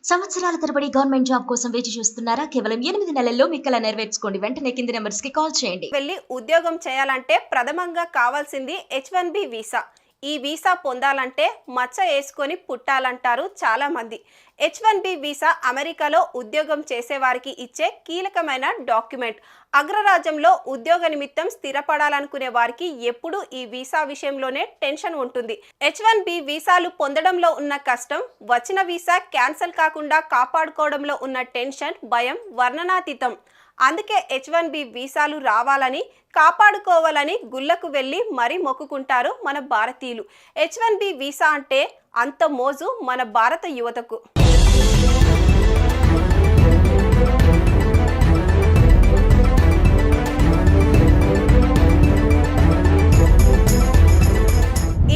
సంవత్సరాల తరబడి government job కోసం వేచి చూస్తున్నారా? కేవలం 8 నెలల్లో మీ కల నెరవేర్చుకోండి. వెంటనే కింది నంబర్స్‌కి కాల్ చేయండి. వెళ్ళి ఉద్యోగం చేయాలంటే ప్రథమంగా కావాల్సింది H1B వీసా. ఈ వీసా పొందాలంటే మచ్చ వేసుకొని పుట్టాలంటారు చాలా మంది. H1B వీసా అమెరికాలో ఉద్యోగం చేసేవారికి ఇచ్చే కీలకమైన డాక్యుమెంట్. అగ్రరాజ్యంలో ఉద్యోగ నిమిత్తం స్థిరపడాలనుకునే వారికి ఎప్పుడూ ఈ వీసా విషయంలోనే టెన్షన్ ఉంటుంది. H1B వీసాలు పొందడంలో ఉన్న కష్టం, వచ్చిన వీసా క్యాన్సిల్ కాకుండా కాపాడుకోవడంలో ఉన్న టెన్షన్, భయం వర్ణనాతీతం. అందుకే H1B వీసాలు రావాలని, కాపాడుకోవాలని గుళ్ళకు వెళ్ళి మరీ మొక్కుకుంటారు మన భారతీయులు. H1B వీసా అంటే అంత మోజు మన భారత యువతకు.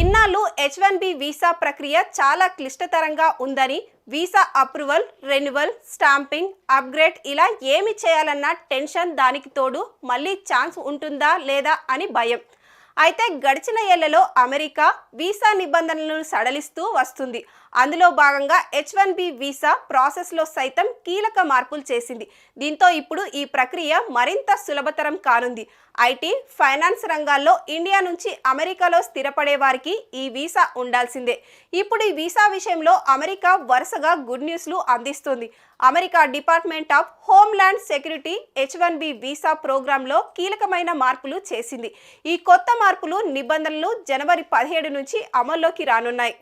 ఇన్నాళ్ళు H1B వీసా ప్రక్రియ చాలా క్లిష్టతరంగా ఉందని, visa approval, renewal, stamping, upgrade ఇలా ఏమి చేయాలన్న టెన్షన్, దానికి తోడు మళ్ళీ ఛాన్స్ ఉంటుందా లేదా అని భయం. అయితే గడిచిన ఏళ్లలో అమెరికా వీసా నిబంధనలను సడలిస్తూ వస్తుంది. అందులో భాగంగా H1B వీసా ప్రాసెస్లో సైతం కీలక మార్పులు చేసింది. దీంతో ఇప్పుడు ఈ ప్రక్రియ మరింత సులభతరం కానుంది. ఐటీ, ఫైనాన్స్ రంగాల్లో ఇండియా నుంచి అమెరికాలో స్థిరపడే వారికి ఈ వీసా ఉండాల్సిందే. ఇప్పుడు ఈ వీసా విషయంలో అమెరికా వరుసగా గుడ్ న్యూస్లు అందిస్తుంది. America department of homeland security H1B visa ప్రోగ్రాంలో కీలకమైన మార్పులు చేసింది. ఈ కొత్త మార్పులు, నిబంధనలు జనవరి 17 నుంచి అమల్లోకి రానున్నాయి.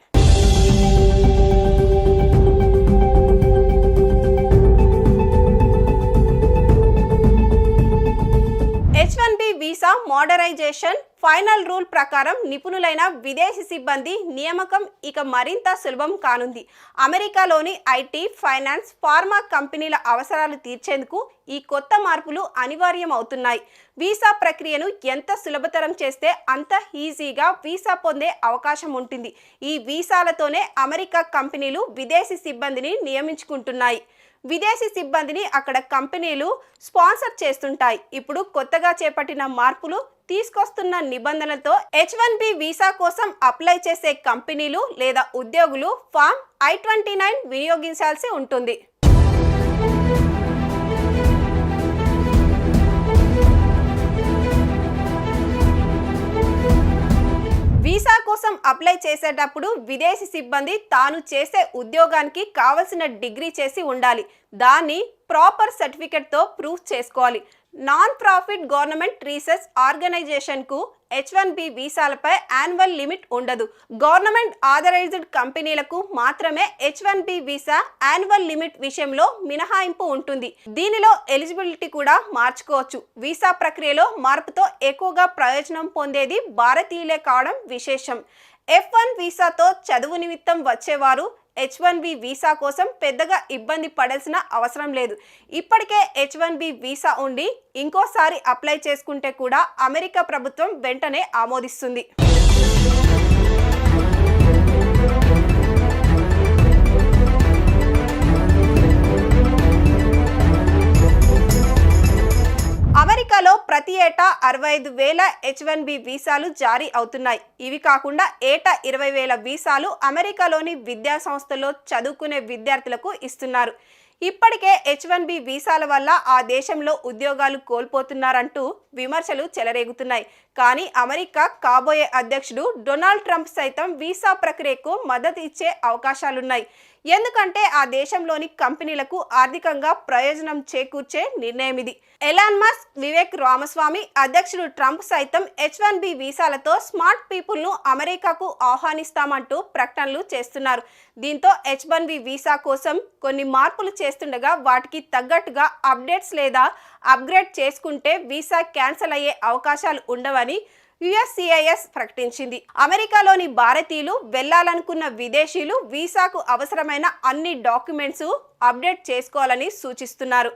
H1B visa modernisation final rule ప్రకారం నిపుణులైన విదేశీ సిబ్బంది నియామకం ఇక మరింత సులభం కానుంది. అమెరికాలోని ఐటీ, ఫైనాన్స్, ఫార్మా కంపెనీల అవసరాలు తీర్చేందుకు ఈ కొత్త మార్పులు అనివార్యం అవుతున్నాయి. వీసా ప్రక్రియను ఎంత సులభతరం చేస్తే అంత ఈజీగా వీసా పొందే అవకాశం ఉంటుంది. ఈ వీసాలతోనే అమెరికా కంపెనీలు విదేశీ సిబ్బందిని నియమించుకుంటున్నాయి. విదేశీ సిబ్బందిని అక్కడ కంపెనీలు స్పాన్సర్ చేస్తుంటాయి. ఇప్పుడు కొత్తగా చేపట్టిన మార్పులు తీసుకొస్తున్న నిబంధనలతో H1B వీసా కోసం అప్లై చేసే కంపెనీలు లేదా ఉద్యోగులు ఫామ్ I-29 వినియోగించాల్సి ఉంటుంది. వీసా కోసం అప్లై చేసేటప్పుడు విదేశీ సిబ్బంది తాను చేసే ఉద్యోగానికి కావలసిన డిగ్రీ చేసి ఉండాలి. దాన్ని ప్రాపర్ సర్టిఫికెట్తో ప్రూఫ్ చేసుకోవాలి. నాన్ ప్రాఫిట్ గవర్నమెంట్ రీసెర్చ్ ఆర్గనైజేషన్కు H1B వీసాలపై యాన్యువల్ లిమిట్ ఉండదు. గవర్నమెంట్ ఆథరైజ్డ్ కంపెనీలకు మాత్రమే H1B వీసా యాన్యువల్ లిమిట్ విషయంలో మినహాయింపు ఉంటుంది. దీనిలో ఎలిజిబిలిటీ కూడా మార్చుకోవచ్చు. వీసా ప్రక్రియలో మార్పుతో ఎక్కువగా ప్రయోజనం పొందేది భారతీయులే కావడం విశేషం. F1 వీసాతో చదువు నిమిత్తం వచ్చేవారు H1B వీసా కోసం పెద్దగా ఇబ్బంది పడాల్సిన అవసరం లేదు. ఇప్పటికే H1B వీసా ఉండి ఇంకోసారి అప్లై చేసుకుంటే కూడా అమెరికా ప్రభుత్వం వెంటనే ఆమోదిస్తుంది. అమెరికాలో ప్రతి ఏటా 65,000 H1B వీసాలు జారీ అవుతున్నాయి. ఇవి కాకుండా ఏటా 20,000 వీసాలు అమెరికాలోని విద్యా సంస్థల్లో చదువుకునే విద్యార్థులకు ఇస్తున్నారు. ఇప్పటికే H1B వీసాల వల్ల ఆ దేశంలో ఉద్యోగాలు కోల్పోతున్నారంటూ విమర్శలు చెలరేగుతున్నాయి. కానీ అమెరికా కాబోయే అధ్యక్షుడు డొనాల్డ్ ట్రంప్ సైతం వీసా ప్రక్రియకు మద్దతు ఇచ్చే అవకాశాలున్నాయి. ఎందుకంటే ఆ దేశంలోని కంపెనీలకు ఆర్థికంగా ప్రయోజనం చేకూర్చే నిర్ణయం ఇది. ఎలాన్ మస్క్, వివేక్ రామస్వామి, అధ్యక్షుడు ట్రంప్ సైతం H1B వీసాలతో స్మార్ట్ పీపుల్ను అమెరికాకు ఆహ్వానిస్తామంటూ ప్రకటనలు చేస్తున్నారు. దీంతో H1B వీసా కోసం కొన్ని మార్పులు చేస్తుండగా వాటికి తగ్గట్టుగా అప్డేట్స్ లేదా అప్గ్రేడ్ చేసుకుంటే వీసా క్యాన్సిల్ అయ్యే అవకాశాలు ఉండవని USCIS ప్రకటించింది. అమెరికాలోని భారతీయులు వెళ్లాలనుకున్న విదేశీయులు వీసాకు అవసరమైన అన్ని డాక్యుమెంట్స్ అప్డేట్ చేసుకోవాలని సూచిస్తున్నారు.